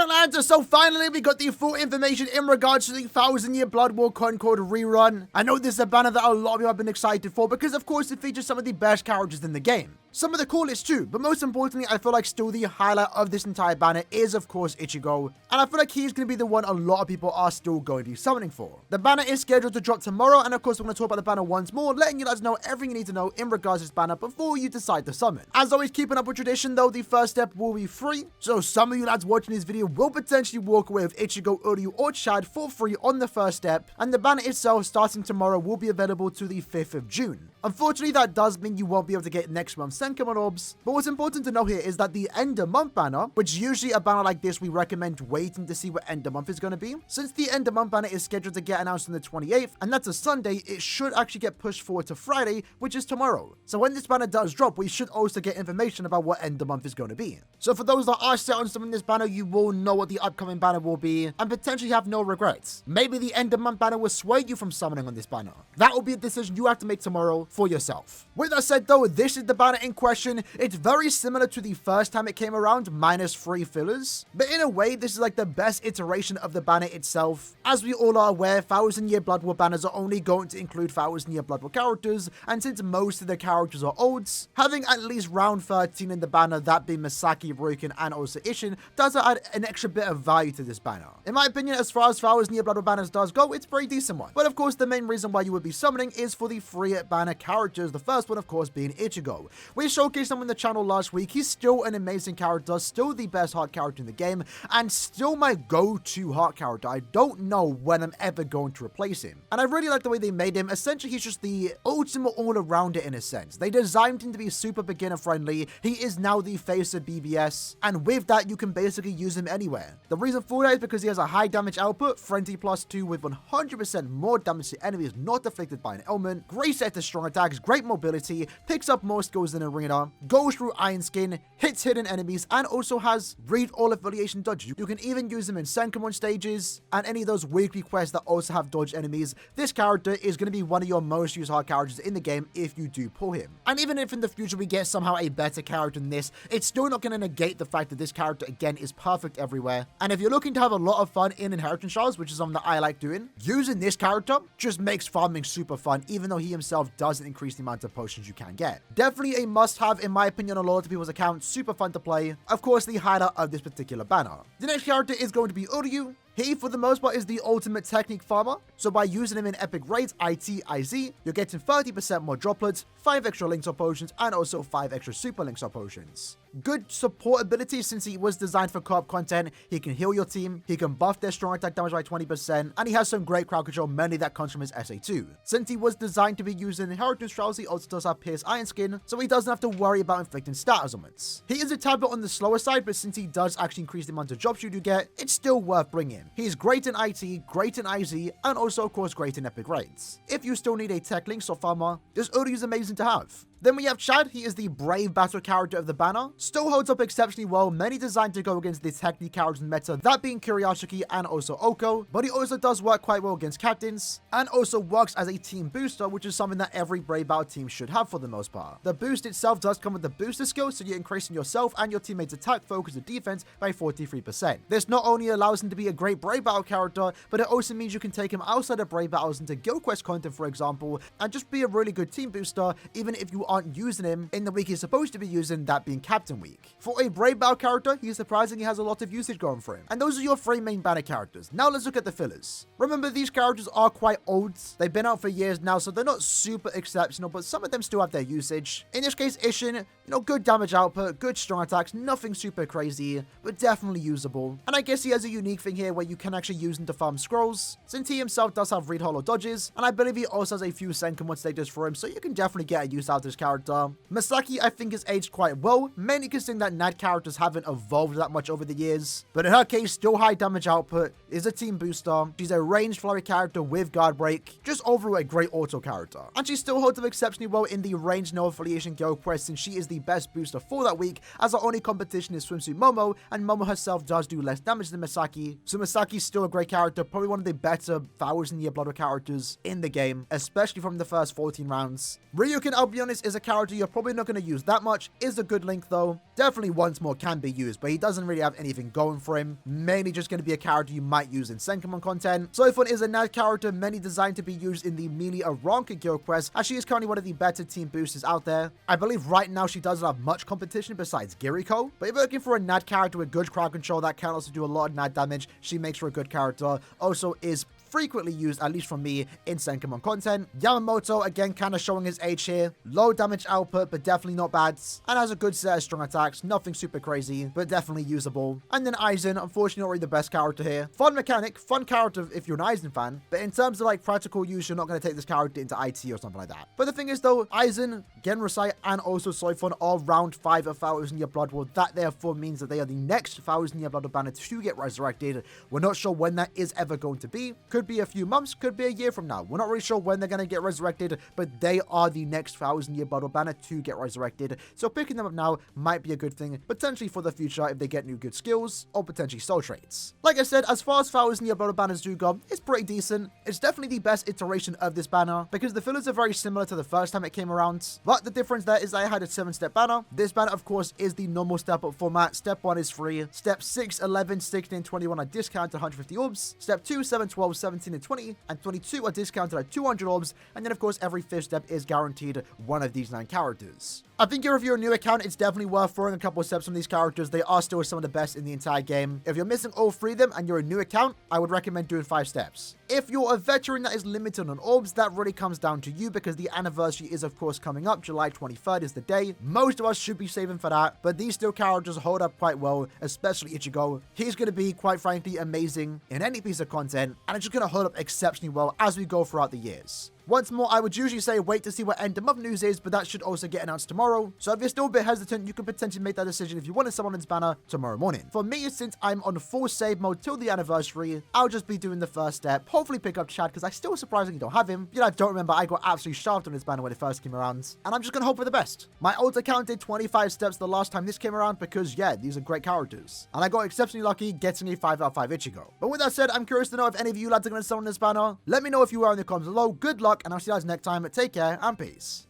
Alright lads, so finally we got the full information in regards to the 1000-year Blood War Concord rerun. I know this is a banner that a lot of you have been excited for because of course it features some of the best characters in the game. Some of the coolest too, but most importantly, I feel like still the highlight of this entire banner is of course Ichigo, and I feel like he's going to be the one a lot of people are still going to be summoning for. The banner is scheduled to drop tomorrow, and of course we're going to talk about the banner once more, letting you guys know everything you need to know in regards to this banner before you decide to summon. As always, keeping up with tradition though, the first step will be free, so some of you lads watching this video will potentially walk away with Ichigo, Uryu or Chad for free on the first step, and the banner itself starting tomorrow will be available to the 5th of June. Unfortunately, that does mean you won't be able to get next month's Senkaman orbs, but what's important to know here is that the end of month banner, which usually a banner like this we recommend waiting to see what end of month is going to be, since the end of month banner is scheduled to get announced on the 28th, and that's a Sunday, it should actually get pushed forward to Friday, which is tomorrow. So when this banner does drop, we should also get information about what end of month is going to be. So for those that are set on summoning this banner, you will know what the upcoming banner will be, and potentially have no regrets. Maybe the end of month banner will sway you from summoning on this banner. That will be a decision you have to make tomorrow for yourself. With that said though, this is the banner in question. It's very similar to the first time it came around, minus 3 fillers. But in a way, this is like the best iteration of the banner itself. As we all are aware, 1000-year Blood War banners are only going to include 1000-year Blood War characters, and since most of the characters are olds, having at least round 13 in the banner, that being Misaki, Ryukin, and also Ishin, does add an extra bit of value to this banner. In my opinion, as far as 1000-year Blood War banners does go, it's a very decent one. But of course, the main reason why you would be summoning is for the free banner characters, the first one of course being Ichigo. We showcased him on the channel last week. He's still an amazing character, still the best heart character in the game, and still my go-to heart character. I don't know when I'm ever going to replace him. And I really like the way they made him. Essentially, he's just the ultimate all-arounder in a sense. They designed him to be super beginner-friendly. He is now the face of BBS, and with that, you can basically use him anywhere. The reason for that is because he has a high damage output, Frenzy +2 with 100% more damage to enemies not afflicted by an ailment, great set to strong attacks, great mobility, picks up more skills than Arena, goes through Iron Skin, hits hidden enemies, and also has read all affiliation dodges. You can even use him in Senkaman stages and any of those weekly quests that also have dodge enemies. This character is going to be one of your most used hard characters in the game if you do pull him. And even if in the future we get somehow a better character than this, it's still not going to negate the fact that this character again is perfect everywhere. And if you're looking to have a lot of fun in Inheritance Trials, which is something that I like doing, using this character just makes farming super fun, even though he himself doesn't increase the amount of potions you can get. Definitely a must-have in my opinion on a lot of people's accounts, super fun to play. Of course, the highlight of this particular banner. The next character is going to be Uryu. He, for the most part, is the ultimate technique farmer, so by using him in epic raids, IT, IZ, you're getting 30% more droplets, 5 extra links or potions, and also 5 extra super links or potions. Good support ability since he was designed for co-op content. He can heal your team, he can buff their strong attack damage by 20%, and he has some great crowd control, mainly that comes from his SA2. Since he was designed to be used in Inheritance Trials, he also does have Pierce Iron Skin, so he doesn't have to worry about inflicting status ailments. He is a tad bit on the slower side, but since he does actually increase the amount of drops you do get, it's still worth bringing. He's great in IT, great in IZ, and also of course great in epic raids. If you still need a tech links or farmer, this Uryu is amazing to have. Then we have Chad. He is the brave battle character of the banner. Still holds up exceptionally well, many designed to go against the technique characters in meta, that being Curiosity and also Oko, but he also does work quite well against captains, and also works as a team booster, which is something that every brave battle team should have for the most part. The boost itself does come with the booster skill, so you're increasing yourself and your teammates' attack, focus, and defense by 43%. This not only allows him to be a great brave battle character, but it also means you can take him outside of brave battles into guild quest content, for example, and just be a really good team booster, even if you aren't using him in the week he's supposed to be using, that being Captain Week. For a brave battle character, he surprisingly has a lot of usage going for him. And those are your 3 main banner characters. Now let's look at the fillers. Remember, these characters are quite old. They've been out for years now, so they're not super exceptional, but some of them still have their usage. In this case, Ishin, good damage output, good strong attacks, nothing super crazy, but definitely usable. And I guess he has a unique thing here where you can actually use him to farm scrolls, since he himself does have read hollow dodges, and I believe he also has a few Senkaman stages for him, so you can definitely get a use out of this character. Misaki, I think, is aged quite well, mainly considering that Nad characters haven't evolved that much over the years. But in her case, still high damage output, is a team booster, she's a ranged flurry character with guard break, just overall a great auto character. And she still holds up exceptionally well in the ranged no affiliation guild quest, since she is the best booster for that week, as our only competition is Swimsuit Momo, and Momo herself does do less damage than Misaki, so Masaki's still a great character, probably one of the better 1000 Year Blood War characters in the game, especially from the first 14 rounds. Ryukin, I'll be honest, is a character you're probably not going to use that much, is a good link though. Definitely once more can be used, but he doesn't really have anything going for him. Mainly just going to be a character you might use in Senkaman content. Soifun is a NAD character, many designed to be used in the melee Aranka guild quest, as she is currently one of the better team boosters out there. I believe right now she doesn't have much competition besides Giriko, but if you're looking for a NAD character with good crowd control that can also do a lot of NAD damage, she makes for a good character. Also is frequently used, at least from me, in Senkaman content. Yamamoto, again, kind of showing his age here. Low damage output, but definitely not bad. And has a good set of strong attacks. Nothing super crazy, but definitely usable. And then Aizen, unfortunately not really the best character here. Fun mechanic, fun character if you're an Aizen fan, but in terms of like practical use, you're not going to take this character into IT or something like that. But the thing is though, Aizen, Genrosai, and also Soifun are round 5 of 1000 Year Blood War. That therefore means that they are the next 1000 Year Blood War banner to get resurrected. We're not sure when that is ever going to be. Could be a few months, could be a year from now. We're not really sure when they're going to get resurrected, but they are the next 1000 Year Blood War banner to get resurrected. So picking them up now might be a good thing, potentially for the future if they get new good skills or potentially soul traits. Like I said, as far as 1000 Year Blood War banners do go, it's pretty decent. It's definitely the best iteration of this banner because the fillers are very similar to the first time it came around. But the difference there is I had a 7-step banner. This banner, of course, is the normal step up format. Step 1 is free. Step 6, 11, 16, and 21 are discounted 150 orbs. Step 2, 7, 12, 17, and 20, and 22 are discounted at 200 orbs. And then, of course, every 5th step is guaranteed one of these 9 characters. I think if you're a new account, it's definitely worth throwing a couple of steps on these characters. They are still some of the best in the entire game. If you're missing all 3 of them and you're a new account, I would recommend doing 5 steps. If you're a veteran that is limited on orbs, that really comes down to you because the anniversary is, of course, coming up. July 23rd is the day. Most of us should be saving for that, but these still characters hold up quite well, especially Ichigo. He's going to be, quite frankly, amazing in any piece of content, and it's just going to hold up exceptionally well as we go throughout the years. Once more, I would usually say wait to see what end of month news is, but that should also get announced tomorrow. So if you're still a bit hesitant, you can potentially make that decision if you wanted someone in this banner tomorrow morning. For me, since I'm on full save mode till the anniversary, I'll just be doing the first step. Hopefully pick up Chad, because I still surprisingly don't have him. I don't remember I got absolutely shafted on this banner when it first came around. And I'm just going to hope for the best. My old account did 25 steps the last time this came around because, yeah, these are great characters. And I got exceptionally lucky getting a 5 out of 5 Ichigo. But with that said, I'm curious to know if any of you lads are going to summon this banner. Let me know if you are in the comments below. Good luck, and I'll see you guys next time. Take care and peace.